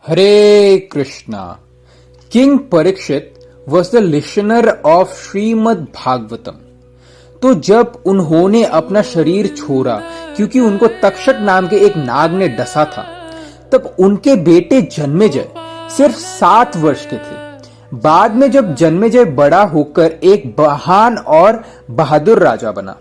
Hare Krishna. King Parikshit was the listener of Shrimad Bhagavatam. तो जब उन्होंने अपना शरीर छोड़ा क्योंकि उनको तक्षक नाम के एक नाग ने डसा था, तब उनके बेटे जन्मेजय सिर्फ 7 वर्ष के थे। बाद में जब जन्मेजय बड़ा होकर एक महान और बहादुर राजा बना,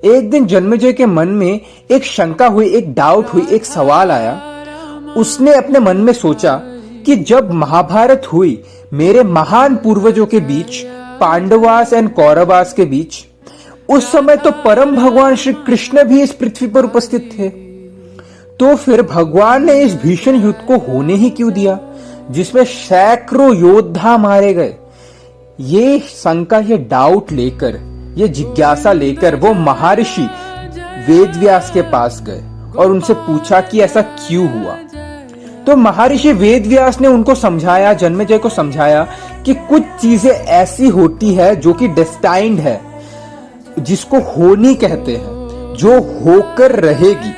एक दिन जन्मेजय के मन में एक शंका हुई, एक डाउट हुई, एक सवाल आया। उसने अपने मन में सोचा कि जब महाभारत हुई मेरे महान पूर्वजों के बीच, पांडवास एंड कौरवास के बीच, उस समय तो परम भगवान श्री कृष्ण भी इस पृथ्वी पर उपस्थित थे। तो फिर भगवान ने इस भीषण युद्ध को होने ही क्यों दिया जिसमें सैकड़ों योद्धा मारे गए? ये शंका, ये डाउट लेकर, ये जिज्ञासा लेकर वो महर्षि वेदव्यास के पास गए और उनसे पूछा कि ऐसा क्यों हुआ। तो महर्षि वेदव्यास ने उनको समझाया, जन्मेजय को समझाया कि कुछ चीजें ऐसी होती है जो कि डेस्टाइन्ड है, जिसको होनी कहते हैं, जो होकर रहेगी।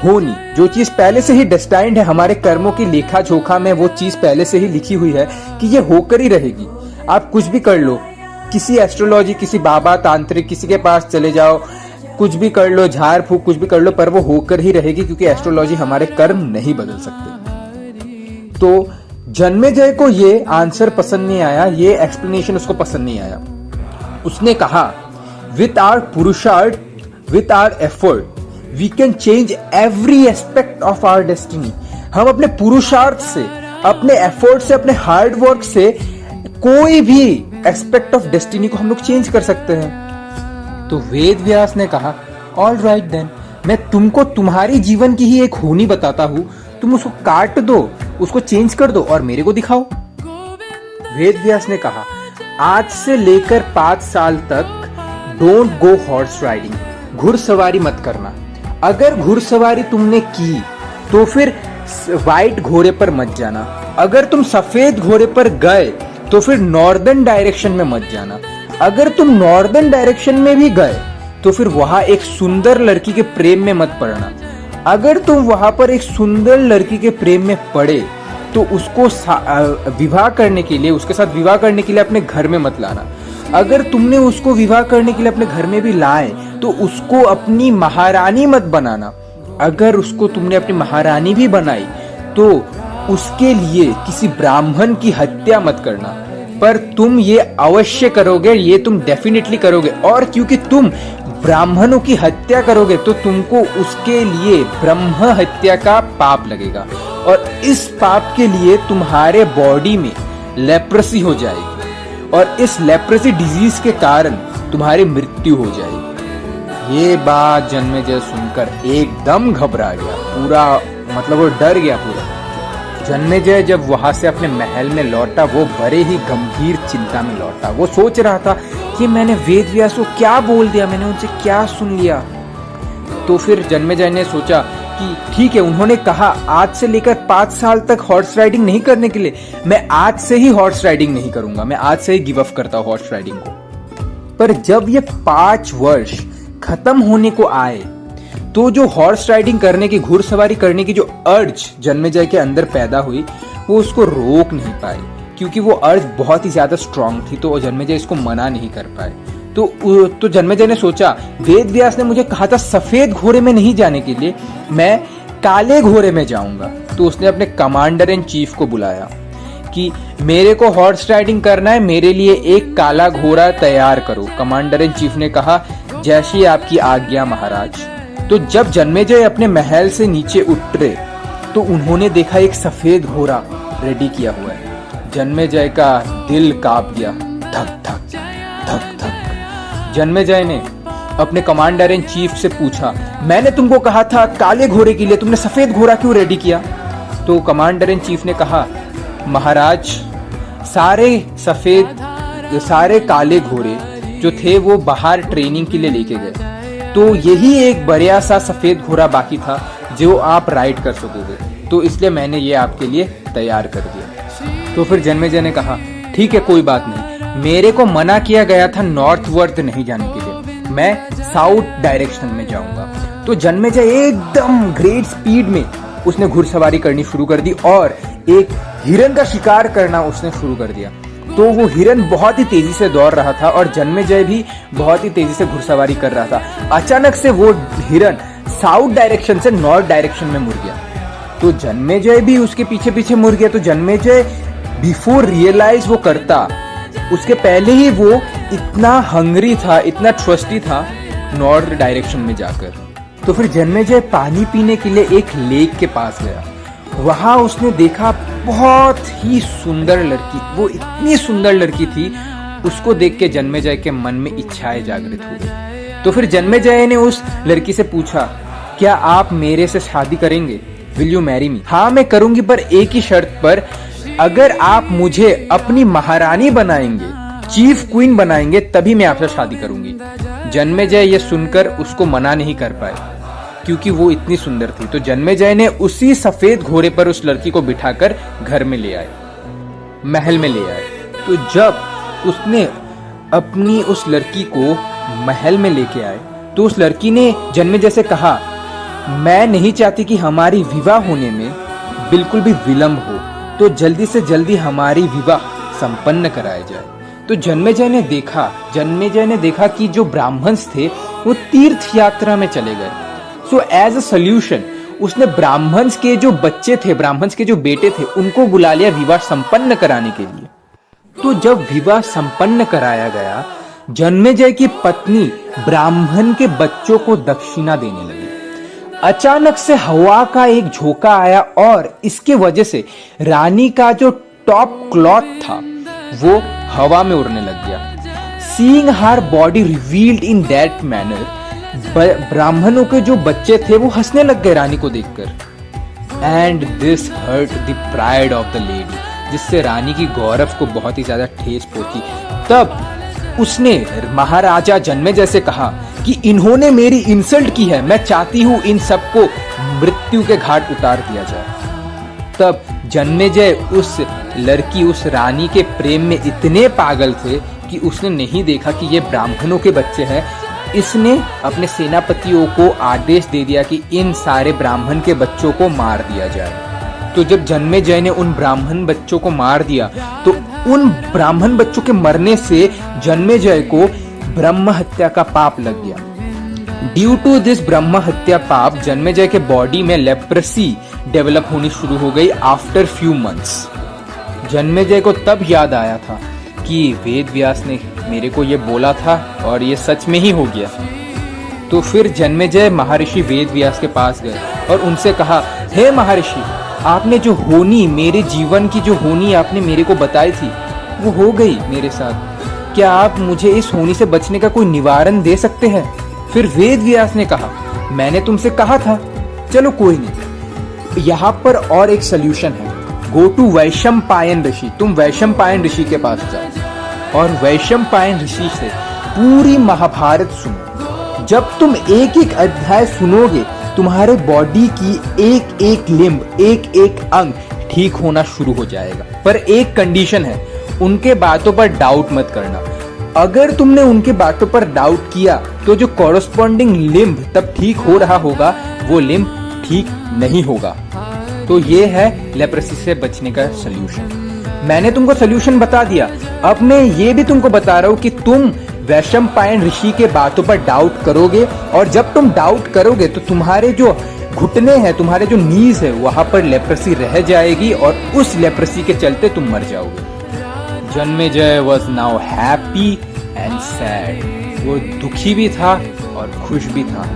होनी, जो चीज पहले से ही डेस्टाइन्ड है, हमारे कर्मों की लेखा जोखा में वो चीज पहले से ही लिखी हुई है कि ये होकर ही रहेगी। आप कुछ भी कर लो, किसी एस्ट्रोलॉजी, किसी बाबा तांत्रिक, किसी के पास चले जाओ, कुछ भी कर लो, झाड़ फूक कुछ भी कर लो, पर वो होकर ही रहेगी, क्योंकि एस्ट्रोलॉजी हमारे कर्म नहीं बदल सकते। तो जन्मेजय को ये आंसर पसंद नहीं आया, ये एक्सप्लेनेशन उसको पसंद नहीं आया। उसने कहा, विथ आवर पुरुषार्थ, with our effort, we can change every aspect of our destiny. हम अपने पुरुषार्थ से, अपने एफर्ट से, अपने हार्ड वर्क से कोई भी एस्पेक्ट ऑफ डेस्टिनी को हम लोग चेंज कर सकते हैं। तो वेद व्यास ने कहा, ऑल राइट देन, मैं तुमको तुम्हारी जीवन की ही एक होनी बताता हूं, तुम उसको काट दो, उसको चेंज कर दो और मेरे को दिखाओ। वेद व्यास ने कहा, आज से लेकर 5 साल तक डोंट गो हॉर्स राइडिंग, घुड़सवारी मत करना। अगर घुड़सवारी तुमने की तो फिर व्हाइट घोड़े पर मत जाना। अगर तुम सफेद घोड़े पर गए तो फिर नॉर्दर्न डायरेक्शन में मत जाना। अगर तुम नॉर्दर्न डायरेक्शन में भी गए तो फिर वहां एक सुंदर लड़की के प्रेम में मत पड़ना। अगर तुम वहां पर एक सुंदर लड़की के प्रेम में पड़े तो उसको विवाह करने के लिए, उसके साथ विवाह करने के लिए अपने घर में मत लाना। अगर तुमने उसको विवाह करने के लिए अपने घर में भी लाए तो उसको अपनी महारानी मत बनाना। अगर उसको तुमने अपनी महारानी भी बनाई तो उसके लिए किसी ब्राह्मण की हत्या मत करना। पर तुम ये अवश्य करोगे, ये तुम डेफिनेटली करोगे, और क्योंकि तुम ब्राह्मणों की हत्या करोगे तो तुमको उसके लिए ब्रह्म हत्या का पाप लगेगा, और इस पाप के लिए तुम्हारे बॉडी में लेप्रेसी हो जाएगी, और इस लेप्रेसी डिजीज के कारण तुम्हारी मृत्यु हो जाएगी। ये बात जन्मेजय सुनकर एकदम घबरा गया, पूरा मतलब वो डर गया पूरा। जन्मेजय जब वहां से अपने महल में लौटा, वो बड़े ही गंभीर चिंता में लौटा। वो सोच रहा था कि मैंने वेद व्यास को क्या बोल दिया, मैंने उनसे क्या सुन लिया। तो फिर जन्मेजय ने सोचा कि ठीक है, उन्होंने कहा आज से लेकर 5 साल तक हॉर्स राइडिंग नहीं करने के लिए, मैं आज से ही हॉर्स राइडिंग नहीं करूंगा, मैं आज से ही गिव अप करता हूं हॉर्स राइडिंग को। पर जब ये 5 वर्ष खत्म होने को आए तो जो हॉर्स राइडिंग करने की, घुड़सवारी करने की जो अर्ज जन्मेजय के अंदर पैदा हुई, वो उसको रोक नहीं पाए, क्योंकि वो अर्ज बहुत ही ज्यादा स्ट्रांग थी। तो जन्मेजय इसको मना नहीं कर पाए। तो जन्मेजय ने सोचा, वेद व्यास ने मुझे कहा था सफेद घोड़े में नहीं जाने के लिए, मैं काले घोड़े में जाऊंगा। तो उसने अपने कमांडर इन चीफ को बुलाया कि मेरे को हॉर्स राइडिंग करना है, मेरे लिए एक काला घोड़ा तैयार करो। कमांडर इन चीफ ने कहा, जैसी आपकी आज्ञा महाराज। तो जब जन्मेजय अपने महल से नीचे उतरे तो उन्होंने देखा एक सफेद घोड़ा रेडी किया हुआ है। जन्मेजय का दिल कांप गया, धक धक धक धक। जन्मेजय ने अपने कमांडर इन चीफ से पूछा, मैंने तुमको कहा था काले घोड़े के लिए, तुमने सफेद घोड़ा क्यों रेडी किया? तो कमांडर इन चीफ ने कहा, महाराज, सारे काले घोड़े जो थे वो बाहर ट्रेनिंग के लिए लेके गए, तो यही एक बढ़िया सा सफेद घोड़ा बाकी था जो आप राइड कर सकोगे, तो इसलिए मैंने ये आपके लिए तैयार कर दिया। तो फिर जन्मेजय ने कहा, ठीक है, कोई बात नहीं, मेरे को मना किया गया था नॉर्थवर्ड नहीं जाने के लिए, मैं साउथ डायरेक्शन में जाऊंगा। तो जन्मेजय एकदम ग्रेट स्पीड में उसने घुड़सवारी करनी शुरू कर दी और एक हिरन का शिकार करना उसने शुरू कर दिया। तो वो हिरन बहुत ही तेजी से दौड़ रहा था और जन्मेजय भी बहुत ही तेजी से घुड़सवारी कर रहा था। अचानक से वो हिरन साउथ डायरेक्शन से नॉर्थ डायरेक्शन में मुड़ गया। तो जन्मेजय भी उसके पीछे पीछे मुड़ गया। तो जन्मेजय बिफोर रियलाइज वो करता, उसके पहले ही वो इतना हंग्री था, इतना ट्रस्टी था नॉर्थ डायरेक्शन में जाकर। तो फिर जन्मेजय पानी पीने के लिए एक लेक के पास गया। वहां उसने देखा बहुत ही सुंदर लड़की। वो इतनी सुंदर लड़की थी, उसको देख के जन्मेजय के मन में इच्छाएं जागृत हो गई। तो फिर जन्मेजय ने उस लड़की से पूछा, क्या आप मेरे से शादी करेंगे? Will you marry me? हाँ मैं करूंगी, पर एक ही शर्त पर, अगर आप मुझे अपनी महारानी बनाएंगे, चीफ क्वीन बनाएंगे, तभी मैं आपसे शादी करूंगी। जन्मेजय ये सुनकर उसको मना नहीं कर पाए क्योंकि वो इतनी सुंदर थी। तो जन्मेजय ने उसी सफेद घोड़े पर उस लड़की को बिठाकर घर में ले आए, महल में ले आए। तो जब उसने अपनी उस लड़की को महल में लेके आए तो उस लड़की ने जन्मेजय से कहा, मैं नहीं चाहती कि हमारी विवाह होने में बिल्कुल भी विलंब हो, तो जल्दी से जल्दी हमारी विवाह संपन्न कराया जाए। तो जन्मेजय ने देखा कि जो ब्राह्मण थे वो तीर्थ यात्रा में चले गए। सो एज अ सोल्यूशन उसने ब्राह्मण के जो बच्चे थे, ब्राह्मण के जो बेटे थे, उनको बुला लिया विवाह संपन्न कराने के लिए। तो जब विवाह संपन्न कराया गया, जन्मेजय की पत्नी ब्राह्मण के बच्चों को दक्षिणा देने लगी। अचानक से हवा का एक झोंका आया और इसके वजह से रानी का जो टॉप क्लॉथ था वो हवा में उड़ने लग गया। Seeing her body revealed in that manner, ब्राह्मणों के जो बच्चे थे वो हंसने लग गए रानी को देखकर। And this hurt the pride of the lady, जिससे रानी की गौरव को बहुत ही ज्यादा ठेस पहुंची। तब उसने महाराजा जन्मेजय से कहा कि इन्होंने मेरी इंसल्ट की है, मैं चाहती हूं इन सबको मृत्यु के घाट उतार दिया जाए। तब जन्मेजय उस लड़की, उस रानी के प्रेम में इतने पागल थे कि उसने नहीं देखा कि ये ब्राह्मणों के बच्चे हैं। इसने अपने सेनापतियों को आदेश दे दिया कि इन सारे ब्राह्मण के बच्चों को मार दिया जाए। तो जब जन्मेजय ने उन ब्राह्मण बच्चों को मार दिया तो उन ब्राह्मण बच्चों के मरने से जन्मेजय को ब्रह्म हत्या का पाप लग गया। ड्यू टू दिस ब्रह्म हत्या पाप, जन्मेजय के बॉडी में लेप्रेसी डेवलप होनी शुरू हो गई आफ्टर फ्यू मंथ्स। जन्मेजय को तब याद आया था कि वेद व्यास ने मेरे को ये बोला था और ये सच में ही हो गया। तो फिर जन्मेजय महर्षि वेद व्यास के पास गए और उनसे कहा, हे महर्षि, आपने जो होनी, मेरे जीवन की जो होनी आपने मेरे को बताई थी वो हो गई मेरे साथ। क्या आप मुझे इस होनी से बचने का कोई निवारण दे सकते हैं? फिर वेद व्यास ने कहा, मैंने तुमसे कहा था। चलो कोई नहीं, यहाँ पर और एक सोल्यूशन है। गो टू वैशंपायन ऋषि। तुम वैशंपायन ऋषि के पास जाओ और वैशंपायन ऋषि से पूरी महाभारत सुनो। जब तुम एक एक अध्याय सुनोगे, तुम्हारे बॉडी की एक एक लिम्ब, एक एक अंग ठीक होना शुरू हो जाएगा। पर एक कंडीशन है, उनके बातों पर डाउट मत करना। अगर तुमने उनके बातों पर डाउट किया तो जो कॉरस्पॉन्डिंग लिम्ब तब ठीक हो रहा होगा वो लिम्ब ठीक नहीं होगा। तो ये है लेप्रेसी से बचने का सलूशन। मैंने तुमको सलूशन बता दिया, अब मैं ये भी तुमको बता रहा हूँ कि तुम वैशंपायन ऋषि के बातों पर डाउट करोगे और जब तुम डाउट करोगे तो तुम्हारे जो घुटने हैं, तुम्हारे जो नीज है, वहां पर लेप्रेसी रह जाएगी और उस लेप्रेसी के चलते तुम मर जाओगे। Janamejaya was now happy and sad. वो दुखी भी था और खुश भी था।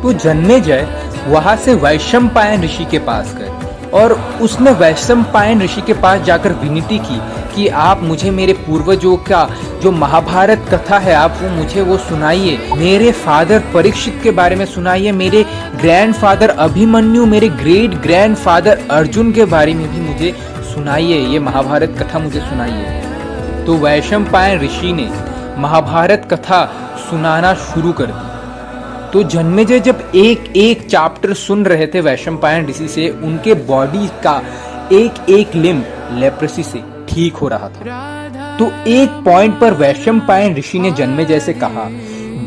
तो जन्मेजय वहां से वैशंपायन ऋषि के पास गए और उसने वैशंपायन ऋषि के पास जाकर विनती की कि आप मुझे मेरे पूर्वजों का जो महाभारत कथा है आप वो मुझे वो सुनाइए। मेरे फादर परीक्षित के बारे में सुनाइए, मेरे ग्रैंडफादर अभिमन्यु, मेरे ग्रेट ग्रैंडफादर अर्जुन के बारे में भी मुझे सुनाइए, ये महाभारत कथा मुझे सुनाइए। तो वैशंपायन ऋषि ने महाभारत कथा सुनाना शुरू कर दी। तो जन्मेजय जब एक एक चैप्टर सुन रहे थे वैशंपायन ऋषि से, उनके बॉडी का एक एक लिम्ब लेप्रेसी से ठीक हो रहा था। तो एक पॉइंट पर वैशंपायन ऋषि ने जन्मेजय से कहा,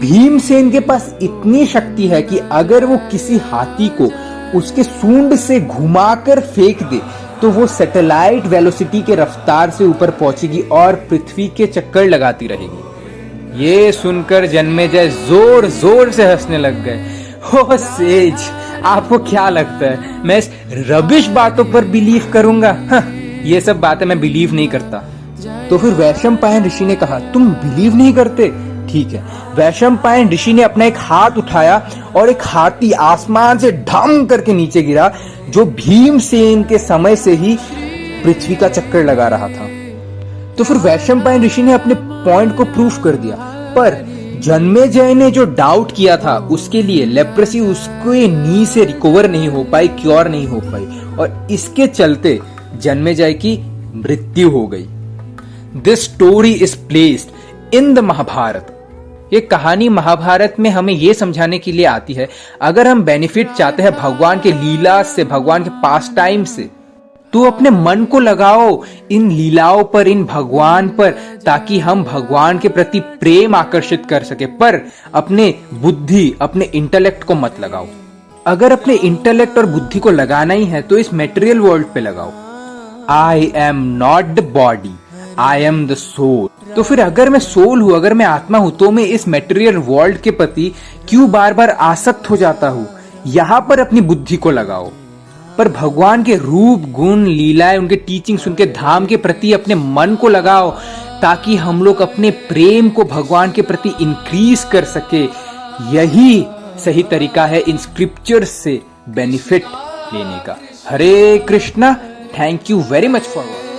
भीमसेन के पास इतनी शक्ति है कि अगर वो किसी हाथी को उसके सूंड से घुमाकर फेंक दे तो वो सैटेलाइट वेलोसिटी के रफ्तार से ऊपर पहुंचेगी और पृथ्वी के चक्कर लगाती रहेगी। ये सुनकर जन्मेजय जोर जोर से हंसने लग गए। हो सेज, आपको क्या लगता है मैं इस रबिश बातों पर बिलीव करूंगा? ये सब बातें मैं बिलीव नहीं करता। तो फिर वैशंपायन ऋषि ने कहा, तुम बिलीव नहीं करते? ठीक है। वैशंपायन ऋषि ने अपना एक हाथ उठाया और एक हाथी आसमान से ढम करके नीचे गिरा, जो भीमसेन के समय से ही पृथ्वी का चक्कर लगा रहा था। तो फिर वैशंपायन ऋषि ने अपने पॉइंट को प्रूफ कर दिया, पर जन्मेजय ने जो डाउट किया था उसके लिए लेप्रेसी उसके नी से रिकवर नहीं हो पाई, क्योर नहीं हो पाई, और इसके चलते जन्मेजय की मृत्यु हो गई। This story is placed in the Mahabharata. ये कहानी महाभारत में हमें ये समझाने के लिए आती है, अगर हम बेनिफिट चाहते हैं भगवान के लीला से, भगवान के पास टाइम से, तो अपने मन को लगाओ इन लीलाओं पर, इन भगवान पर, ताकि हम भगवान के प्रति प्रेम आकर्षित कर सके। पर अपने बुद्धि, अपने इंटेलेक्ट को मत लगाओ। अगर अपने इंटेलेक्ट और बुद्धि को लगाना ही है तो इस मेटेरियल वर्ल्ड पे लगाओ। I am not the body, I am the soul. तो फिर अगर मैं सोल हूं, अगर मैं आत्मा हूं, तो मैं इस मेटेरियल वर्ल्ड के प्रति क्यों बार बार आसक्त हो जाता हूं? यहां पर अपनी बुद्धि को लगाओ। पर भगवान के रूप, गुण, लीलाएं, उनके टीचिंग्स, उनके धाम के प्रति अपने मन को लगाओ, ताकि हम लोग अपने प्रेम को भगवान के प्रति इंक्रीज कर सके। यही सही तरीका है इन स्क्रिप्चर्स से बेनिफिट लेने का। Hare Krishna. Thank you very much for watching.